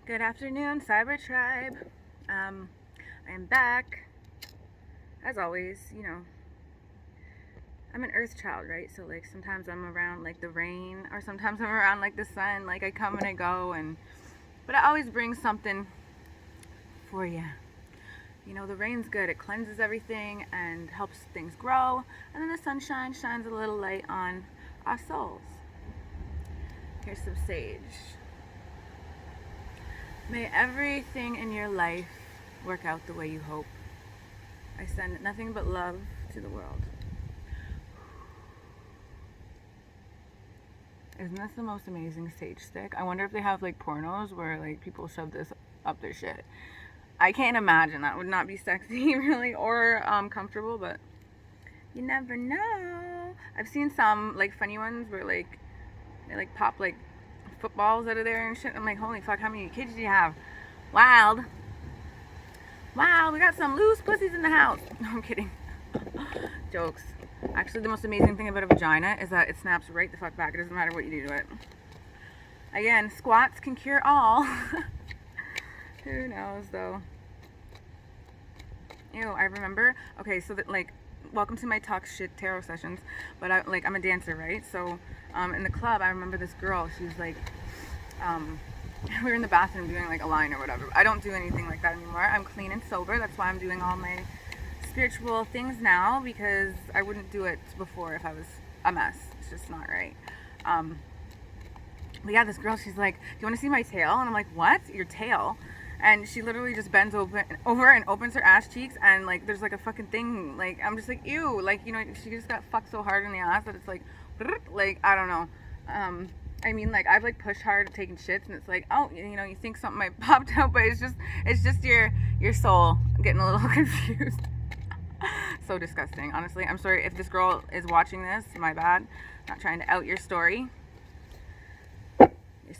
Good afternoon, Cyber Tribe. I am back. As always, I'm an earth child, right? So, like, sometimes I'm around, like, the rain, or sometimes I'm around, like, the sun. Like, I come and I go, but I always bring something for you. The rain's good. It cleanses everything and helps things grow. And then the sunshine shines a little light on our souls. Here's some sage. May everything in your life work out the way you hope. I send nothing but love to the world. Isn't this the most amazing sage stick? I wonder if they have like pornos where like people shove this up their shit. I can't imagine. That would not be sexy really or comfortable, but you never know. I've seen some like funny ones where like they like pop like footballs out of there and shit. I'm like, holy fuck, how many kids do you have? Wild. Wow, we got some loose pussies in the house. No, I'm kidding. Jokes. Actually, the most amazing thing about a vagina is that it snaps right the fuck back. It doesn't matter what you do to it. Again, squats can cure all. Who knows, though? Ew, I remember. Okay, so that like, welcome to my talk shit tarot sessions. But I'm a dancer, right? So, in the club, I remember this girl. She was like, we were in the bathroom doing like a line or whatever. I don't do anything like that anymore. I'm clean and sober. That's why I'm doing all my spiritual things now, because I wouldn't do it before if I was a mess. It's just not right. But yeah, this girl, she's like, "Do you want to see my tail?" And I'm like, "What? Your tail?" And she literally just bends over and opens her ass cheeks, and like there's like a fucking thing. Like I'm just like, ew. Like she just got fucked so hard in the ass that it's like I don't know. I mean, like I've like pushed hard taking shits, and it's like, oh, you think something might popped out, but it's just your soul getting a little confused. So disgusting. Honestly, I'm sorry if this girl is watching this. My bad. Not trying to out your story. Your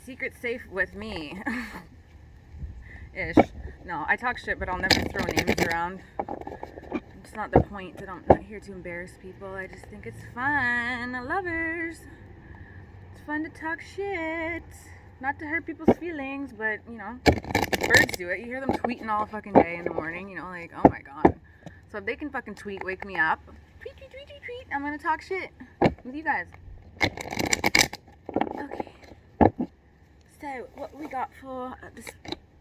secret's safe with me. Ish. No, I talk shit, but I'll never throw names around. It's not the point. I'm not here to embarrass people. I just think it's fun. Lovers. It's fun to talk shit. Not to hurt people's feelings, but, birds do it. You hear them tweeting all fucking day in the morning, like, oh my god. So if they can fucking tweet, wake me up. Tweet, tweet, tweet, tweet, tweet. I'm gonna talk shit with you guys. Okay. So, what we got for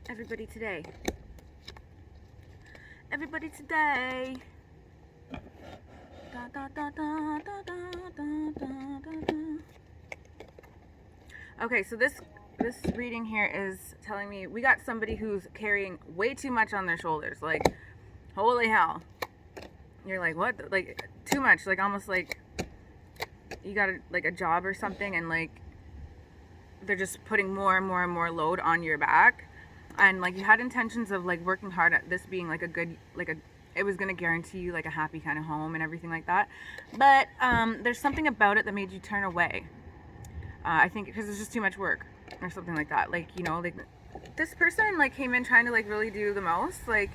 everybody today? Everybody today. Da, da, da, da, da, da, da, da, da. Okay, so this reading here is telling me we got somebody who's carrying way too much on their shoulders. Like, holy hell. You're like, what? Like, too much. Like, almost like you got a job or something, and like they're just putting more and more and more load on your back, and like you had intentions of like working hard at this being like a good, it was gonna guarantee you like a happy kind of home and everything like that, but there's something about it that made you turn away. I think because it's just too much work or something like that. Like, like this person like came in trying to like really do the most, like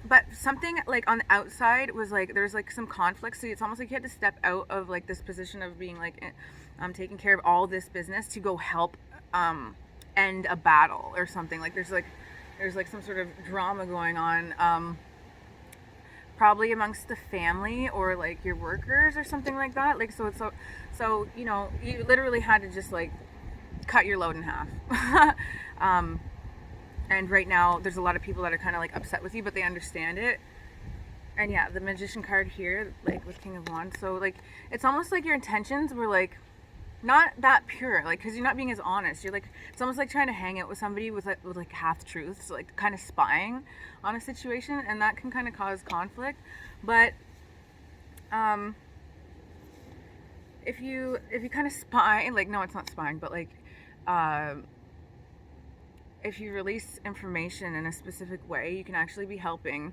but something like on the outside was like there's like some conflict, so it's almost like you had to step out of like this position of being like taking care of all this business to go help end a battle or something. Like there's like some sort of drama going on, probably amongst the family or like your workers or something like that. Like so you literally had to just like cut your load in half. And right now there's a lot of people that are kind of like upset with you, but they understand it. And yeah, the Magician card here, like with King of Wands, so like it's almost like your intentions were like not that pure, like because you're not being as honest. You're like, it's almost like trying to hang out with somebody with like half truths, like kind of spying on a situation, and that can kind of cause conflict. But if you kind of spy, like, no, it's not spying, but like if you release information in a specific way, you can actually be helping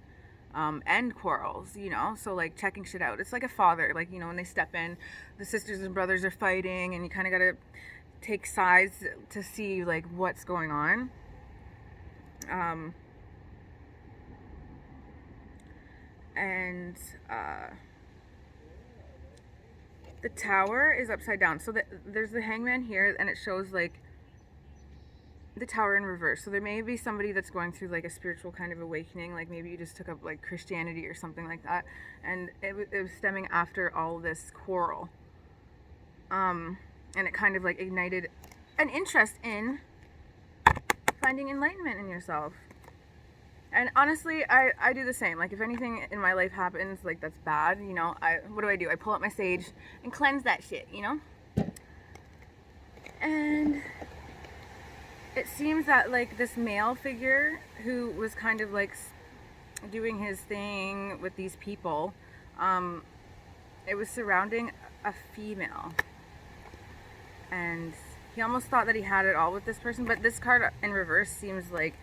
end quarrels, so like checking shit out. It's like a father, like, when they step in, the sisters and brothers are fighting, and you kind of got to take sides to see like what's going on. And the tower is upside down, so there's the hangman here, and it shows like the Tower in reverse. So there may be somebody that's going through like a spiritual kind of awakening, like maybe you just took up like Christianity or something like that, and it was stemming after all this quarrel. And it kind of like ignited an interest in finding enlightenment in yourself. And honestly, I do the same. Like if anything in my life happens like that's bad, you know, what do? I pull up my sage and cleanse that shit, you know? And it seems that like this male figure who was kind of like doing his thing with these people, it was surrounding a female. And he almost thought that he had it all with this person, but this card in reverse seems like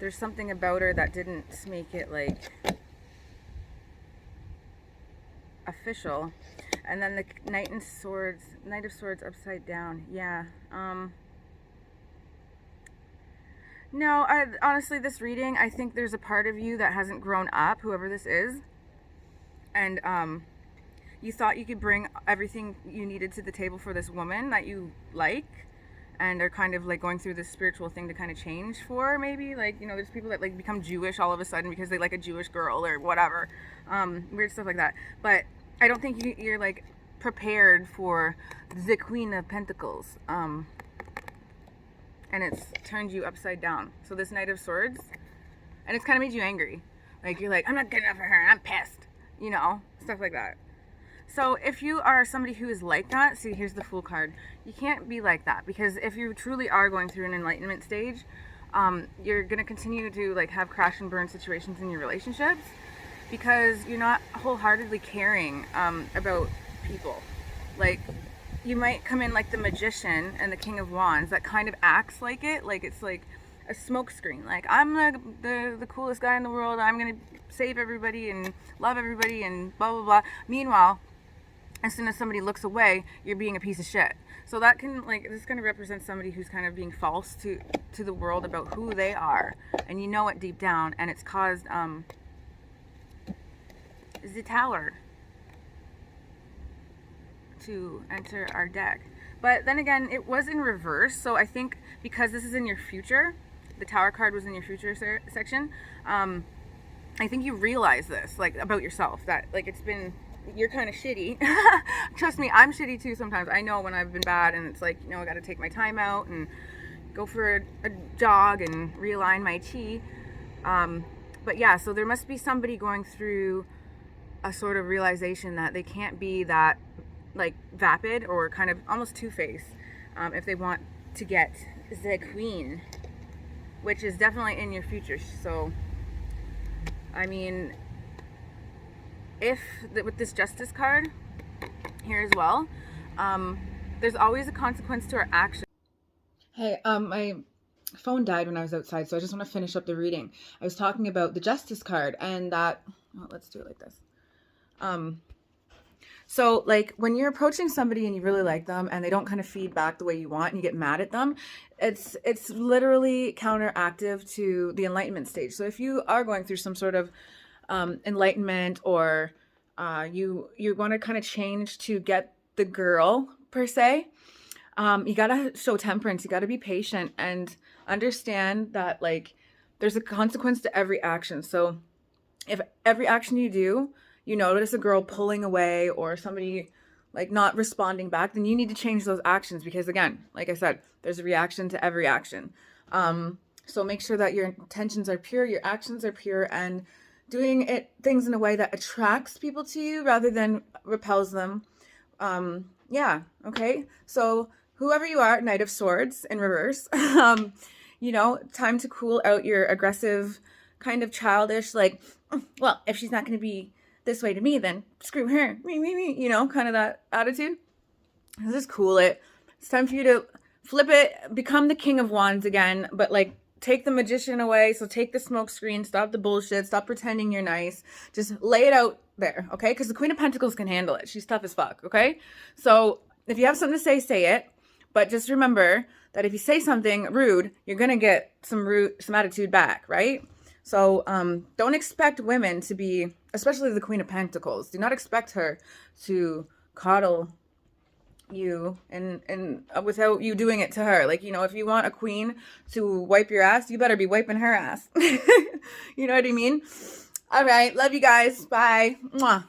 there's something about her that didn't make it like official. And then the Knight of Swords upside down. Yeah. No, honestly, this reading, I think there's a part of you that hasn't grown up, whoever this is. And you thought you could bring everything you needed to the table for this woman that you like, and are kind of like going through this spiritual thing to kind of change for, maybe. Like, you know, there's people that like become Jewish all of a sudden because they like a Jewish girl or whatever. Weird stuff like that. But I don't think you're like prepared for the Queen of Pentacles. And it's turned you upside down. So this Knight of Swords, and it's kind of made you angry. Like you're like, I'm not good enough for her, and I'm pissed. You know, stuff like that. So if you are somebody who is like that, see, here's the Fool card. You can't be like that, because if you truly are going through an enlightenment stage, you're going to continue to like have crash and burn situations in your relationships, because you're not wholeheartedly caring about people. Like, you might come in like the Magician and the King of Wands that kind of acts like it, like it's like a smoke screen. Like, I'm the coolest guy in the world, I'm going to save everybody and love everybody and blah, blah, blah. Meanwhile, as soon as somebody looks away, you're being a piece of shit. So that can, like, this is going to represent somebody who's kind of being false to the world about who they are. And you know it deep down, and it's caused the Tower to enter our deck. But then again, it was in reverse, so I think because this is in your future, the Tower card was in your future section, I think you realize this, like, about yourself, that, like, you're kind of shitty. Trust me, I'm shitty too sometimes. I know when I've been bad, and it's like, you know, I got to take my time out and go for a jog and realign my chi. But yeah, so there must be somebody going through a sort of realization that they can't be that, like, vapid or kind of almost two-faced if they want to get the Queen, which is definitely in your future. So, I mean, with this Justice card here as well, there's always a consequence to our action. Hey, my phone died when I was outside, so I just want to finish up the reading. I was talking about the Justice card, and that, well, let's do it like this. So, like, when you're approaching somebody and you really like them and they don't kind of feed back the way you want and you get mad at them, it's literally counteractive to the enlightenment stage. So if you are going through some sort of enlightenment, or you want to kind of change to get the girl, per se, you got to show temperance. You got to be patient and understand that, like, there's a consequence to every action. So if every action you do, you notice a girl pulling away or somebody like not responding back, then you need to change those actions, because again, like I said, there's a reaction to every action. So make sure that your intentions are pure, your actions are pure, and doing things in a way that attracts people to you rather than repels them. Yeah, okay. So whoever you are, Knight of Swords in reverse, you know, time to cool out your aggressive, kind of childish, like, well, if she's not going to be this way to me, then screw her, me, you know, kind of that attitude. Just cool it. It's time for you to flip it, become the King of Wands again, but like, take the Magician away. So take the smoke screen, stop the bullshit, stop pretending you're nice. Just lay it out there, okay? Because the Queen of Pentacles can handle it. She's tough as fuck, okay? So if you have something to say it. But just remember that if you say something rude, you're going to get some attitude back, right? So don't expect women to be, especially the Queen of Pentacles, do not expect her to coddle you and without you doing it to her. Like, you know, if you want a queen to wipe your ass, you better be wiping her ass. You know what I mean? All right. Love you guys. Bye. Mwah.